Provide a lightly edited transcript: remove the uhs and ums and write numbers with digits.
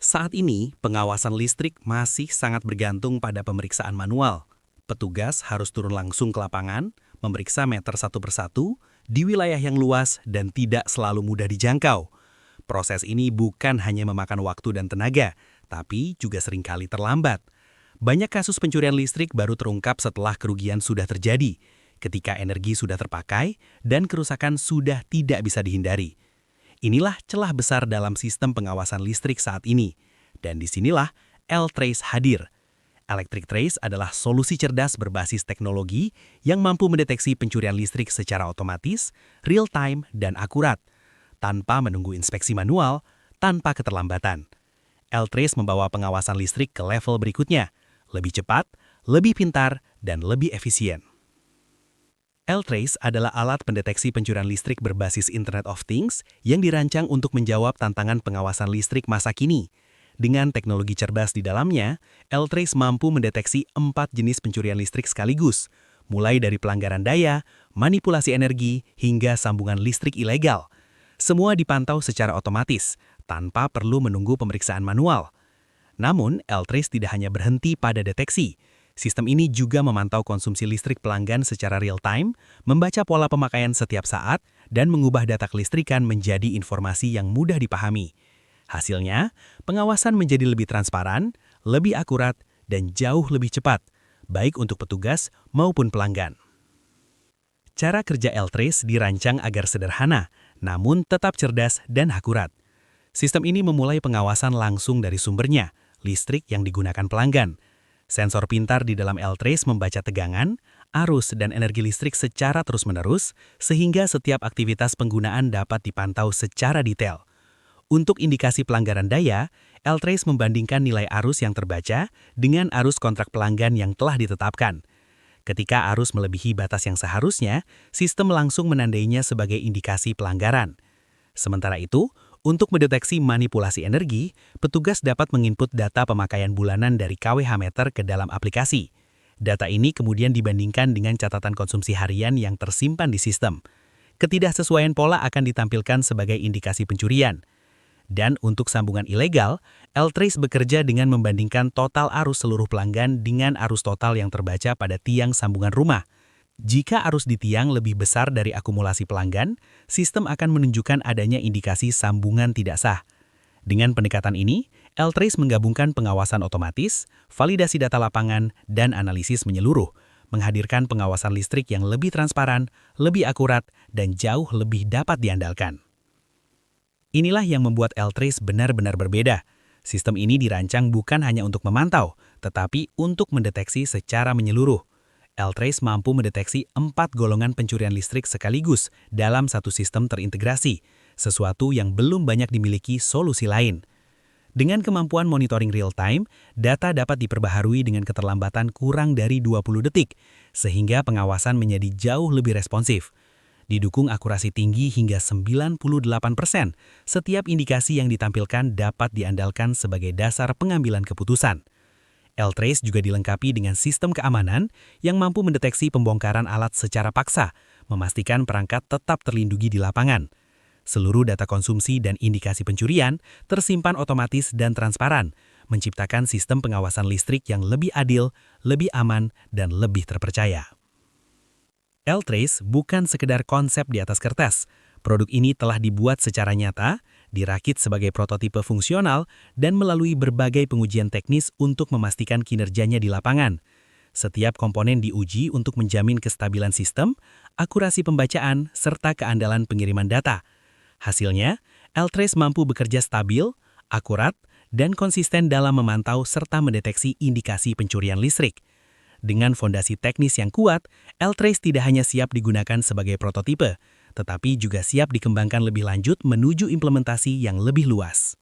Saat ini, pengawasan listrik masih sangat bergantung pada pemeriksaan manual. Petugas harus turun langsung ke lapangan, memeriksa meter satu persatu, di wilayah yang luas dan tidak selalu mudah dijangkau. Proses ini bukan hanya memakan waktu dan tenaga, tapi juga seringkali terlambat. Banyak kasus pencurian listrik baru terungkap setelah kerugian sudah terjadi, ketika energi sudah terpakai dan kerusakan sudah tidak bisa dihindari. Inilah celah besar dalam sistem pengawasan listrik saat ini. Dan disinilah L-Trace hadir. Electric Trace adalah solusi cerdas berbasis teknologi yang mampu mendeteksi pencurian listrik secara otomatis, real-time, dan akurat, tanpa menunggu inspeksi manual, tanpa keterlambatan. L-Trace membawa pengawasan listrik ke level berikutnya, lebih cepat, lebih pintar, dan lebih efisien. L-Trace adalah alat pendeteksi pencurian listrik berbasis Internet of Things yang dirancang untuk menjawab tantangan pengawasan listrik masa kini. Dengan teknologi cerdas di dalamnya, L-Trace mampu mendeteksi 4 jenis pencurian listrik sekaligus, mulai dari pelanggaran daya, manipulasi energi, hingga sambungan listrik ilegal. Semua dipantau secara otomatis, tanpa perlu menunggu pemeriksaan manual. Namun, L-Trace tidak hanya berhenti pada deteksi. Sistem ini juga memantau konsumsi listrik pelanggan secara real-time, membaca pola pemakaian setiap saat, dan mengubah data kelistrikan menjadi informasi yang mudah dipahami. Hasilnya, pengawasan menjadi lebih transparan, lebih akurat, dan jauh lebih cepat, baik untuk petugas maupun pelanggan. Cara kerja L-Trace dirancang agar sederhana, namun tetap cerdas dan akurat. Sistem ini memulai pengawasan langsung dari sumbernya, listrik yang digunakan pelanggan. Sensor pintar di dalam L-Trace membaca tegangan, arus, dan energi listrik secara terus-menerus, sehingga setiap aktivitas penggunaan dapat dipantau secara detail. Untuk indikasi pelanggaran daya, L-Trace membandingkan nilai arus yang terbaca dengan arus kontrak pelanggan yang telah ditetapkan. Ketika arus melebihi batas yang seharusnya, sistem langsung menandainya sebagai indikasi pelanggaran. Sementara itu, untuk mendeteksi manipulasi energi, petugas dapat menginput data pemakaian bulanan dari kWh meter ke dalam aplikasi. Data ini kemudian dibandingkan dengan catatan konsumsi harian yang tersimpan di sistem. Ketidaksesuaian pola akan ditampilkan sebagai indikasi pencurian. Dan untuk sambungan ilegal, L-Trace bekerja dengan membandingkan total arus seluruh pelanggan dengan arus total yang terbaca pada tiang sambungan rumah. Jika arus di tiang lebih besar dari akumulasi pelanggan, sistem akan menunjukkan adanya indikasi sambungan tidak sah. Dengan pendekatan ini, L-Trace menggabungkan pengawasan otomatis, validasi data lapangan, dan analisis menyeluruh, menghadirkan pengawasan listrik yang lebih transparan, lebih akurat, dan jauh lebih dapat diandalkan. Inilah yang membuat L-Trace benar-benar berbeda. Sistem ini dirancang bukan hanya untuk memantau, tetapi untuk mendeteksi secara menyeluruh. L-Trace mampu mendeteksi 4 golongan pencurian listrik sekaligus dalam satu sistem terintegrasi, sesuatu yang belum banyak dimiliki solusi lain. Dengan kemampuan monitoring real-time, data dapat diperbaharui dengan keterlambatan kurang dari 20 detik, sehingga pengawasan menjadi jauh lebih responsif. Didukung akurasi tinggi hingga 98%, setiap indikasi yang ditampilkan dapat diandalkan sebagai dasar pengambilan keputusan. L-Trace juga dilengkapi dengan sistem keamanan yang mampu mendeteksi pembongkaran alat secara paksa, memastikan perangkat tetap terlindungi di lapangan. Seluruh data konsumsi dan indikasi pencurian tersimpan otomatis dan transparan, menciptakan sistem pengawasan listrik yang lebih adil, lebih aman, dan lebih terpercaya. L-Trace bukan sekedar konsep di atas kertas. Produk ini telah dibuat secara nyata, dirakit sebagai prototipe fungsional, dan melalui berbagai pengujian teknis untuk memastikan kinerjanya di lapangan. Setiap komponen diuji untuk menjamin kestabilan sistem, akurasi pembacaan, serta keandalan pengiriman data. Hasilnya, L-Trace mampu bekerja stabil, akurat, dan konsisten dalam memantau serta mendeteksi indikasi pencurian listrik. Dengan fondasi teknis yang kuat, L-Trace tidak hanya siap digunakan sebagai prototipe, tetapi juga siap dikembangkan lebih lanjut menuju implementasi yang lebih luas.